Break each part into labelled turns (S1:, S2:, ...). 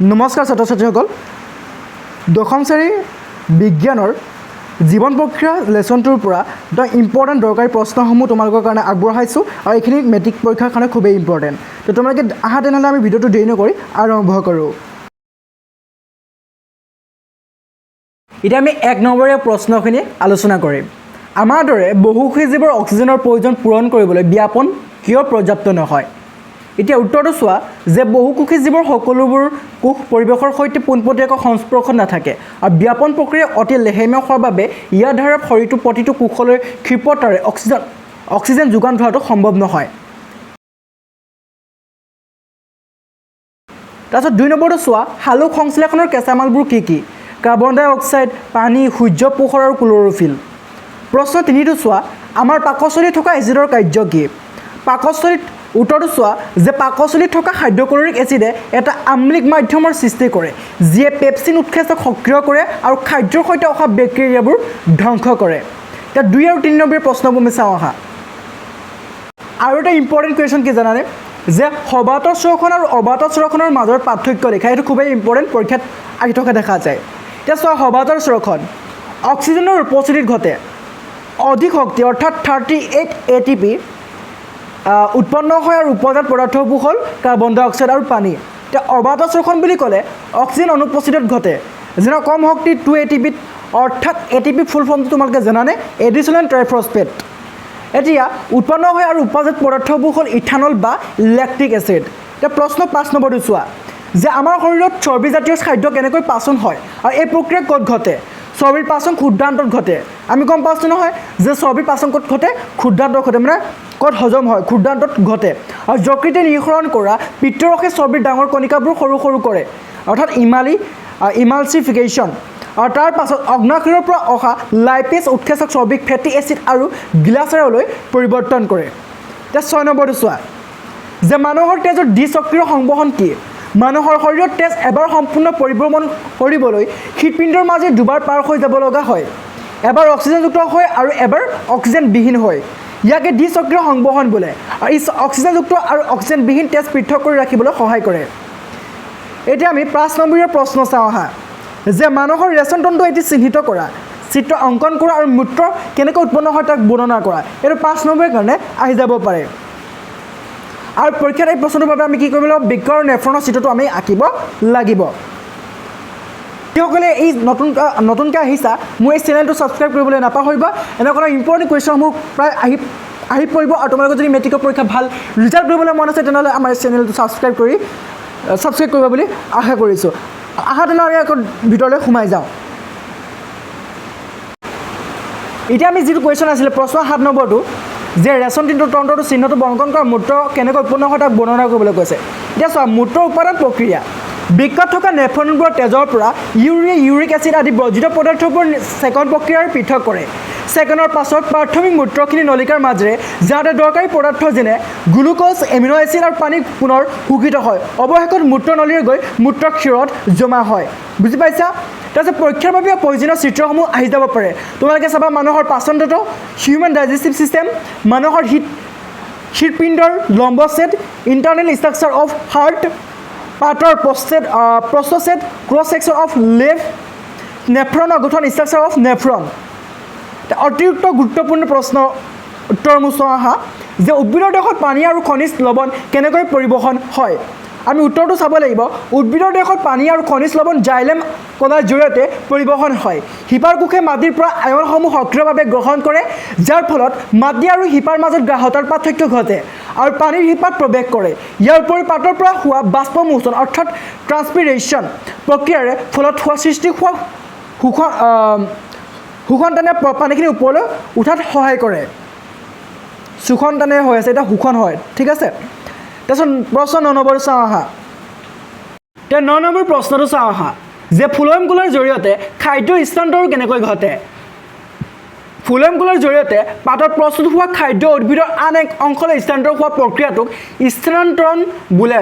S1: নমস্কাৰ ছাত্ৰ ছাত্ৰীসকল দশম শ্ৰেণীৰ বিজ্ঞানৰ জীৱন প্ৰক্ৰিয়া লেছনটোৰ পৰা এটা ইম্পৰ্টেণ্ট দৰকাৰী প্ৰশ্নসমূহ তোমালোকৰ কাৰণে আগবঢ়াইছোঁ আৰু এইখিনি মেট্ৰিক পৰীক্ষাৰ কাৰণে খুবেই ইম্পৰ্টেণ্ট তো তোমালোকে আহা তেনেহ'লে আমি ভিডিঅ'টো দেৰি নকৰি আৰম্ভ কৰোঁ এতিয়া আমি 1 নম্বৰীয়া প্ৰশ্নখিনি আলোচনা কৰিম আমাৰ দৰে বহুকোষী জীৱৰ অক্সিজেনৰ প্ৰয়োজন পূৰণ কৰিবলৈ ব্যাপন কিয় পৰ্যাপ্ত নহয় এতিয়া উত্তৰটো চোৱা যে বহুকোষী জীৱৰ সকলোবোৰ কোষ পৰিৱেশৰ সৈতে পোনপটীয়াকৈ সংস্পৰ্শত নাথাকে আৰু ব্যাপন প্ৰক্ৰিয়া অতি লেহেমীয়া হোৱাৰ বাবে ইয়াৰ দ্বাৰা শৰীৰটো প্ৰতিটো কোষলৈ ক্ষিপ্ৰতাৰে অক্সিজেন যোগান ধৰাটো সম্ভৱ নহয় তাৰপিছত 2 নম্বৰটো চোৱা সালোক সংশ্লেষণৰ কেঁচামালবোৰ কি কাৰ্বন ডাই অক্সাইড পানী সূৰ্য পোহৰ আৰু ক্ল'ৰ'ফিল প্ৰশ্ন 3টো চোৱা আমাৰ পাকস্থলীত থকা এচিডৰ কাৰ্য কি পাকস্থলীত উত্তৰটো চোৱা যে পাকস্থলীত থকা হাইড্ৰক্লৰিক এচিডে এটা আম্লিক মাধ্যমৰ সৃষ্টি কৰে যিয়ে পেপচিন উৎক্ষেপক সক্ৰিয় কৰে আৰু খাদ্যৰ সৈতে অহা বেক্টেৰিয়াবোৰ ধ্বংস কৰে এতিয়া 2 আৰু 3 নম্বৰৰ প্ৰশ্নবোৰ আমি চাওঁ আহা আৰু এটা ইম্পৰ্টেণ্ট কুৱেশ্যন কি জানানে যে সবাতক স্বৰখন আৰু অবাতক স্বৰখনৰ মাজৰ পাৰ্থক্য লিখা এইটো খুবেই ইম্পৰ্টেণ্ট পৰীক্ষাত আহি থকা দেখা যায় এতিয়া চোৱা সবাতক স্বৰখন অক্সিজেনৰ উপস্থিতিত ঘটে অধিক শক্তি অৰ্থাৎ 38 ATP উৎপন্ন হয় আৰু উপজাত পদাৰ্থবোৰ হ'ল কাৰ্বন ডাই অক্সাইড আৰু পানী এতিয়া অবাতক স্বৰখন বুলি ক'লে অক্সিজেন অনুপস্থিতিত ঘটে যেনে কম শক্তি 2 ATP অৰ্থাৎ ATP ফুল ফৰ্মটো তোমালোকে জানানে এডিশ্যনেল ট্ৰাইফস্ফেট এতিয়া উৎপন্ন হয় আৰু উপজাত পদাৰ্থবোৰ হ'ল ইথানল বা লেক্টিক এচিড এতিয়া প্ৰশ্ন 5 নম্বৰটো চোৱা যে আমাৰ শৰীৰত চৰ্বিজাতীয় খাদ্য কেনেকৈ পাচন হয় আৰু এই প্ৰক্ৰিয়া ক'ত ঘটে চৰ্বিৰ পাচন ক্ষুদ্ৰান্তত ঘটে আমি গম পাইছোঁ নহয় যে চৰ্বিৰ পাচন ক'ত ঘটে ক্ষুদ্ৰান্তত ঘটে মানে ক'ত হজম হয় ক্ষুদ্ৰান্তত ঘটে আৰু যকৃতে নিঃসৰণ কৰা পিত্তৰসে চৰ্বিৰ ডাঙৰ কণিকাবোৰ সৰু সৰু কৰে অৰ্থাৎ ইমালচিফিকেশ্যন আৰু তাৰ পাছত অগ্নাশয়ৰ পৰা অহা লাইপেজ উৎক্ষেপক চৰ্বিক ফেটি এচিড আৰু গ্লিচাৰলৈ পৰিৱৰ্তন কৰে এতিয়া 6 নম্বৰটো চোৱা যে মানুহৰ তেজৰ দ্বিচক্ৰীয় সংবহন কি মানুহৰ শৰীৰত তেজ এবাৰ সম্পূৰ্ণ পৰিভ্ৰমণ কৰিবলৈ হৃদপিণ্ডৰ মাজে দুবাৰ পাৰ হৈ যাব লগা হয় এবাৰ অক্সিজেনযুক্ত হয় আৰু এবাৰ অক্সিজেনবিহীন হয় ইয়াকে দ্বিচক্ৰীয় সংবহন বোলে আৰু ই অক্সিজেনযুক্ত আৰু অক্সিজেনবিহীন তেজ পৃথক কৰি ৰাখিবলৈ সহায় কৰে এতিয়া আমি 5 নম্বৰীয়া প্ৰশ্ন চাওঁ আহা যে মানুহৰ ৰেচনতন্ত্ৰ এটি চিহ্নিত কৰা চিত্ৰ অংকন কৰা আৰু মূত্ৰ কেনেকৈ উৎপন্ন হয় তাক বৰ্ণনা কৰা এইটো 5 নম্বৰৰ কাৰণে আহি যাব পাৰে আৰু পৰীক্ষাত এই প্ৰশ্নটোৰ বাবে আমি কি কৰিব লাগিব বৃক্ক আৰু নেফ্ৰনৰ চিত্ৰটো আমি আঁকিব লাগিব যিসকলে এই নতুনকৈ আহিছা মোৰ এই চেনেলটো ছাবস্ক্ৰাইব কৰিবলৈ নাপাহৰিবা এনেকুৱা ইম্পৰ্টেণ্ট কুৱেশ্যনসমূহ প্ৰায় আহি পৰিব আৰু তোমালোকৰ যদি মেট্ৰিকৰ পৰীক্ষা ভাল ৰিজাল্ট কৰিবলৈ মন আছে তেনেহ'লে আমাৰ চেনেলটো ছাবস্ক্ৰাইব কৰিব বুলি আশা কৰিছোঁ আহা তেনেহ'লে আকৌ ভিতৰলৈ সোমাই যাওঁ এতিয়া আমি যিটো কুৱেশ্যন আছিলে প্ৰশ্ন 7 নম্বৰটো যে ৰেচন তন্ত্ৰটো চিহ্নটো অংকন কৰা মূত্ৰ কেনেকৈ উৎপন্ন হয় তাক বৰ্ণনা কৰিবলৈ কৈছে এতিয়া চোৱা মূত্ৰ উৎপাদন প্ৰক্ৰিয়া বৃক্কত থকা নেফ্ৰনবোৰ তেজৰ পৰা ইউৰিক এচিড আদি বৰ্জিত পদাৰ্থবোৰ ছেকেণ্ড প্ৰক্ৰিয়াৰ পৃথক কৰে ছেকেণ্ডৰ পাছত প্ৰাথমিক মূত্ৰখিনি নলিকাৰ মাজেৰে যাতে দৰকাৰী পদাৰ্থ যেনে গ্লুক'জ এমিনো এচিড আৰু পানী পুনৰ শোষিত হয় অৱশেষত মূত্ৰনলীৰে গৈ মূত্ৰক্ষীৰত জমা হয় বুজি পাইছা তাৰপিছত পৰীক্ষাৰ বাবে প্ৰয়োজনীয় চিত্ৰসমূহ আহি যাব পাৰে তোমালোকে চাবা মানুহৰ পাচনতন্ত্ৰ হিউমেন ডাইজেষ্টিভ চিষ্টেম মানুহৰ হৃদপিণ্ডৰ লম্বছেদ ইণ্টাৰনেল ষ্ট্ৰাকচাৰ অফ হাৰ্ট পাৰ্টৰ প্ৰস্থছেদ ক্ৰছ ছেকশ্যন অফ লেফ্ট নেফ্ৰনৰ গঠন ষ্ট্ৰাকচাৰ অফ নেফ্ৰন অতিৰিক্ত গুৰুত্বপূৰ্ণ প্ৰশ্ন উত্তৰ মুচা আহা যে উদ্ভিদৰ দেহত পানী আৰু খনিজ লৱণ কেনেকৈ পৰিবহণ হয় আমি উত্তৰটো চাব লাগিব উদ্ভিদৰ দেহত পানী আৰু খনিজ লৱণ জাইলেম কণাৰ জৰিয়তে পৰিবহণ হয় হিপাৰ কোষে মাটিৰ পৰা আয়নসমূহ সক্ৰিয়ভাৱে গ্ৰহণ কৰে যাৰ ফলত মাটি আৰু হিপাৰ মাজত গ্ৰাহতাৰ পাৰ্থক্য ঘটে আৰু পানীৰ হিপাত প্ৰৱেশ কৰে ইয়াৰ উপৰি পাতৰ পৰা হোৱা বাষ্পমোচন অৰ্থাৎ ট্ৰান্সপিৰেশ্যন প্ৰক্ৰিয়াৰে ফলত হোৱা সৃষ্টি হোৱা শোষণ টানে পানীখিনি ওপৰলৈ উঠাত সহায় কৰে শোষণ টানে হৈ আছে এতিয়া শোষণ হয় ঠিক আছে তাৰপিছত প্ৰশ্ন 9 নম্বৰ চাওঁ আহা এতিয়া 9 নম্বৰ প্ৰশ্নটো চাওঁ আহা যে ফ্লোয়েম কোলৰ জৰিয়তে খাদ্যৰ স্থানান্তৰ কেনেকৈ ঘটে ফ্লোয়েম কোলৰ জৰিয়তে পাতত প্ৰস্তুত হোৱা খাদ্য উদ্ভিদৰ আন এক অংশলৈ স্থানান্তৰ হোৱা প্ৰক্ৰিয়াটোক স্থানান্তৰণ বোলে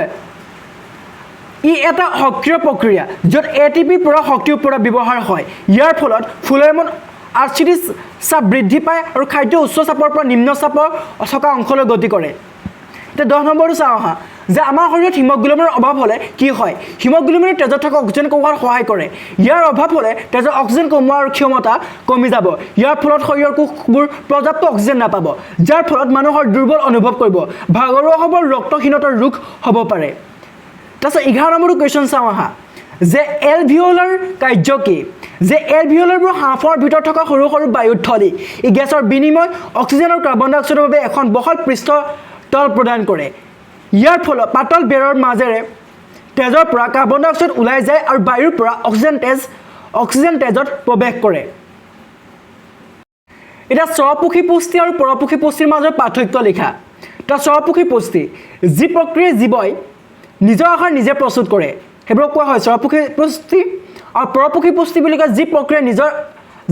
S1: ই এটা সক্ৰিয় প্ৰক্ৰিয়া য'ত ATP পৰা শক্তি উৎপাদন ব্যৱহাৰ হয় ইয়াৰ ফলত ফ্লোয়েমত আৰ্চিডিছ চাপ বৃদ্ধি পায় আৰু খাদ্য উচ্চ চাপৰ পৰা নিম্ন চাপৰ থকা অংশলৈ গতি কৰে এতিয়া 10 নম্বৰটো চাওঁ আহা যে আমাৰ শৰীৰত হিমোগ্লোবিনৰ অভাৱ হ'লে কি হয় হিমোগ্লোবিনে তেজত থকা অক্সিজেন কমোৱাত সহায় কৰে ইয়াৰ অভাৱ হ'লে তেজত অক্সিজেন কমোৱাৰ ক্ষমতা কমি যাব ইয়াৰ ফলত শৰীৰৰ কোষবোৰ পৰ্যাপ্ত অক্সিজেন নাপাব যাৰ ফলত মানুহৰ দুৰ্বল অনুভৱ কৰিব ভাগৰুৱা হ'ব ৰক্তহীনতাৰ ৰোগ হ'ব পাৰে তাৰপিছত 11 নম্বৰটো কুৱেশ্যন চাওঁ আহা যে এলভিওলাৰ কাৰ্য কি যে এলভিওলাৰবোৰ হাঁফৰ ভিতৰত থকা সৰু সৰু বায়ুথলী ই গেছৰ বিনিময় অক্সিজেন আৰু কাৰ্বন ডাই অক্সাইডৰ বাবে এখন বহল পৃষ্ঠতল প্ৰদান কৰে ইয়াৰ ফলত পাতল বেৰৰ মাজেৰে তেজৰ পৰা কাৰ্বন ডাই অক্সাইড ওলাই যায় আৰু বায়ুৰ পৰা অক্সিজেন তেজত প্ৰৱেশ কৰে এটা স্বপুখী পুষ্টি আৰু পৰপুখী পুষ্টিৰ মাজৰ পাৰ্থক্য লিখা এটা স্বপুখী পুষ্টি যি প্ৰক্ৰিয়াই জীৱই নিজৰ আহাৰ নিজে প্ৰস্তুত কৰে সেইবোৰক কোৱা হয় স্বপুখী পুষ্টি আৰু পৰপুখী পুষ্টি বুলি কয় যি প্ৰক্ৰিয়াই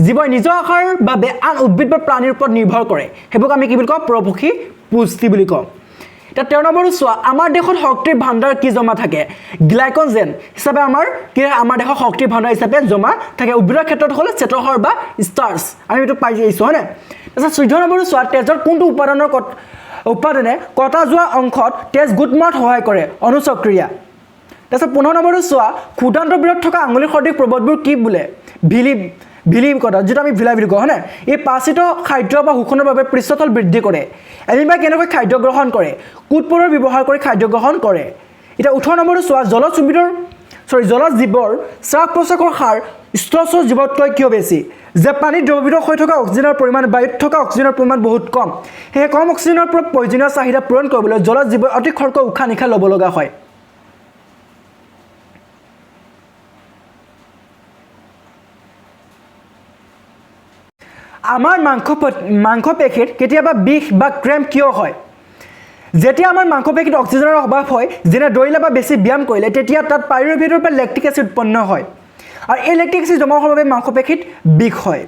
S1: জীৱই নিজৰ আহাৰৰ বাবে আন উদ্ভিদ বা প্ৰাণীৰ ওপৰত নিৰ্ভৰ কৰে সেইবোৰক আমি কি বুলি কওঁ পৰপুখী পুষ্টি বুলি কওঁ এটা 13 নম্বৰটো চোৱা আমাৰ দেশত শক্তিৰ ভাণ্ডাৰ কি জমা থাকে গ্লাইকোজেন হিচাপে আমাৰ দেশত শক্তিৰ ভাণ্ডাৰ হিচাপে জমা থাকে উদ্ভিদৰ ক্ষেত্ৰত হ'লে শ্বেতসাৰ বা ষ্টাৰ্চ আমি এইটো পাই আহিছোঁ হয়নে তাৰপিছত 14 নম্বৰটো চোৱা তেজৰ কোনটো উপাদানে কটা যোৱা অংশত তেজ গোট মৰাত সহায় কৰে অনুচক্ৰিয়া তাৰপিছত 15 নম্বৰটো চোৱা ক্ষুদ্ৰান্তৰ বিৰত থকা আঙুলিৰ সদৃশ প্ৰবদবোৰ কি বোলে ভিলি কটা যেটা আমি ভিলা বুলি কওঁ হয়নে এই পাচিত খাদ্য বা শোষণৰ বাবে পৃষ্ঠতল বৃদ্ধি কৰে এনিমাই কেনেকৈ খাদ্য গ্ৰহণ কৰে কুটপৰৰ ব্যৱহাৰ কৰি খাদ্য গ্ৰহণ কৰে এটা 18 নম্বৰটো চোৱা জলজ জীৱৰ শ্বাস প্ৰশ্বাসৰ হাৰ স্থলজ জীৱতকৈ কিয় বেছি যে পানীত দ্ৰৱীভূত হৈ থকা অক্সিজেনৰ পৰিমাণ বায়ুত থকা অক্সিজেনৰ পৰিমাণ বহুত কম সেয়ে কম অক্সিজেনৰ পৰা প্ৰয়োজনীয় চাহিদা পূৰণ কৰিবলৈ জলজ জীৱই অতি খৰকৈ উশাহ নিশাহ ল'ব লগা হয় আমাৰ মাংসপেশীত কেতিয়াবা বিষ বা ক্ৰেম্প কিয় হয় যেতিয়া আমাৰ মাংসপেশীত অক্সিজেনৰ অভাৱ হয় যেনে দৌৰিলে বা বেছি ব্যায়াম কৰিলে তেতিয়া তাত পাইৰুভেটৰ পৰা লেক্টিক এচিড উৎপন্ন হয় আৰু এই লেক্টিক এচিড জমা হোৱাৰ বাবে মাংসপেশীত বিষ হয়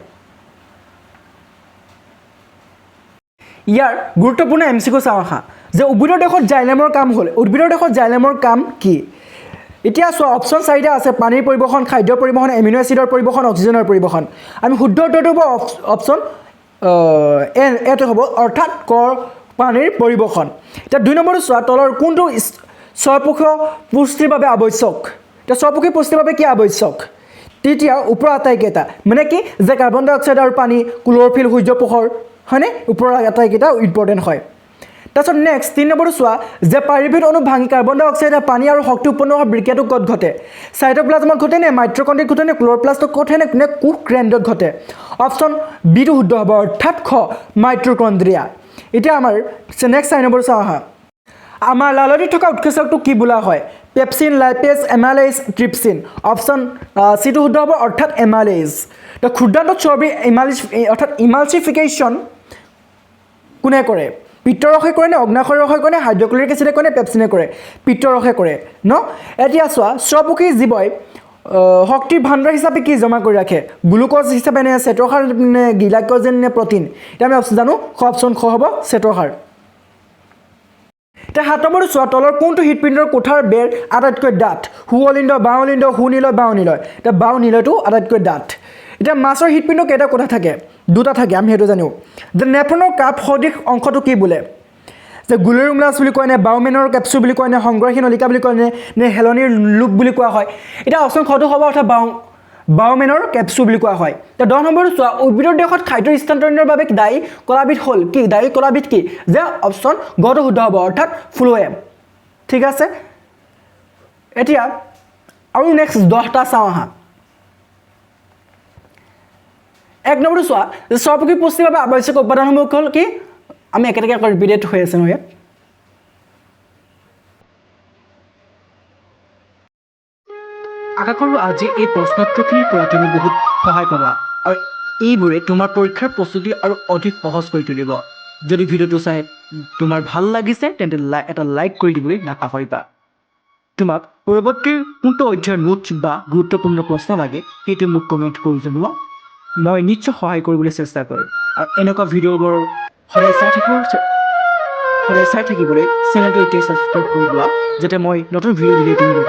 S1: ইয়াৰ গুৰুত্বপূৰ্ণ এমচিকিউ চাওঁ আহা যে উদ্ভিদৰ দেশত জাইলেমৰ কাম কি এতিয়া চোৱা অপশ্যন 4টা আছে পানীৰ পৰিবহণ খাদ্য পৰিবহণ এমিনো এচিডৰ পৰিবহণ অক্সিজেনৰ পৰিবহণ আমি শুদ্ধ উত্তৰটো হ'ব অপশ্যন এটো হ'ব অৰ্থাৎ পানীৰ পৰিবহণ এতিয়া 2 নম্বৰটো চোৱা তলৰ কোনটো স্বপুখী পুষ্টিৰ বাবে আৱশ্যক এতিয়া স্বপুখী পুষ্টিৰ বাবে কি আৱশ্যক তৃতীয় ওপৰৰ আটাইকেইটা মানে কি যে কাৰ্বন ডাই অক্সাইড আৰু পানী ক্ল'ৰফিল সূৰ্য পোহৰ হয়নে ওপৰৰ আটাইকেইটা ইম্পৰ্টেণ্ট হয় তাৰপিছত নেক্সট 3 নম্বৰটো চোৱা যে পাইৰুভেট অণু ভাঙি কাৰ্বন ডাই অক্সাইড পানী আৰু শক্তি উৎপন্ন হোৱা বিক্ৰিয়াটো ক'ত ঘটে সাইটোপ্লাজমত ঘটে নে মাইট্ৰকণ্ড্ৰিয়াত ঘটে নে ক্ল'ৰপ্লাষ্টত ঘটে নে কোষ কেন্দ্ৰত ঘটে অপশ্যন বিটো শুদ্ধ হ'ব অৰ্থাৎ খ মাইট্ৰকণ্ড্ৰিয়া এতিয়া আমাৰ নেক্সট 4 নম্বৰ চাওঁ আহা আমাৰ লালনিত থকা উৎসেচকটো কি বোলা হয় pepsin lipase amylase trypsin option চিটো শুদ্ধ হ'ব অৰ্থাৎ এমাইলেজ তো ক্ষুদ্ৰান্ত চৰ্বি অৰ্থাৎ ইমালচিফিকেশ্যন কোনে কৰে পিত্তৰসে কৰে নে অগ্নাশয় ৰসে কৰে নে হাইড্ৰক্লৰিক এচিডে কৰে নে পেপচিনে কৰে পিত্তৰসে কৰে ন এতিয়া চোৱা স্বপুখী জীৱই শক্তিৰ ভাণ্ডাৰ হিচাপে কি জমা কৰি ৰাখে গ্লুক'জ হিচাপে নে শ্বেতসাৰ নে গ্লাইক'জেন নে প্ৰ'টিন এতিয়া আমি জানো অপশ্যন খ হ'ব শ্বেতসাৰ এতিয়া 7 নম্বৰটো চোৱা তলৰ কোনটো হৃদপিণ্ডৰ কোঠাৰ বেৰ আটাইতকৈ ডাঠ সুঅলিণ্ড বাওলিণ্ড সুনীলয় বাওনীলয় এতিয়া বাওনীলয়টো আটাইতকৈ ডাঠ এতিয়া মাছৰ হৃদপিণ্ড কেইটা কোঠা থাকে দুটা থাকে আমি সেইটো জানো যে নেফ্ৰনৰ কাপ সদৃশ অংশটো কি বোলে যে গুলেৰুমলাছ বুলি কয় নে বাউমেনৰ কেপচুল বুলি কয় নে সংগ্ৰাহী নলিকা বুলি কয় নে হেলনিৰ লুপ বুলি কোৱা হয় এতিয়া অপশ্যন খটো হ'ব অৰ্থাৎ বাউমেনৰ কেপচুল বুলি কোৱা হয় এতিয়া 10 নম্বৰটো চোৱা উদ্ভিদৰ দেশত খাদ্য স্থানান্তৰণৰ বাবে দায়ী কলাবিধ হ'ল কি দায়ী কলাবিধ কি যে অপশ্যন গটো শুদ্ধ হ'ব অৰ্থাৎ ফ্লোয়েম ঠিক আছে এতিয়া আৰু নেক্সট 10টা চাওঁ আহা 1 নম্বৰটো চোৱা স্বপুখী পুষ্টিৰ বাবে আৱশ্যক উপাদানসমূহ হ'ল কি আমি একেটাকে ৰিপিটেড হৈ আছে নহয় আশা কৰোঁ আজি এই প্ৰশ্নোত্তৰখিনিৰ পৰা তুমি বহুত সহায় পাবা আৰু এইবোৰে তোমাৰ পৰীক্ষাৰ প্ৰস্তুতি আৰু অধিক সহজ কৰি তুলিব যদি ভিডিঅ'টো চাই তোমাৰ ভাল লাগিছে তেন্তে এটা লাইক কৰি দিবলৈ নাপাহৰিবা তোমাক পৰৱৰ্তী কোনটো অধ্যায়ৰ নোটছ বা গুৰুত্বপূৰ্ণ প্ৰশ্ন লাগে সেইটো মোক কমেণ্ট কৰি জনোৱা মই নিশ্চয় সহায় কৰিবলৈ চেষ্টা কৰিম আৰু এনেকুৱা ভিডিঅ'বোৰ সদায় চাই থাকিবলৈ চেনেলটো এতিয়া ছাবস্ক্ৰাইব কৰি লোৱা যাতে মই নতুন ভিডিঅ' দিলে তুমি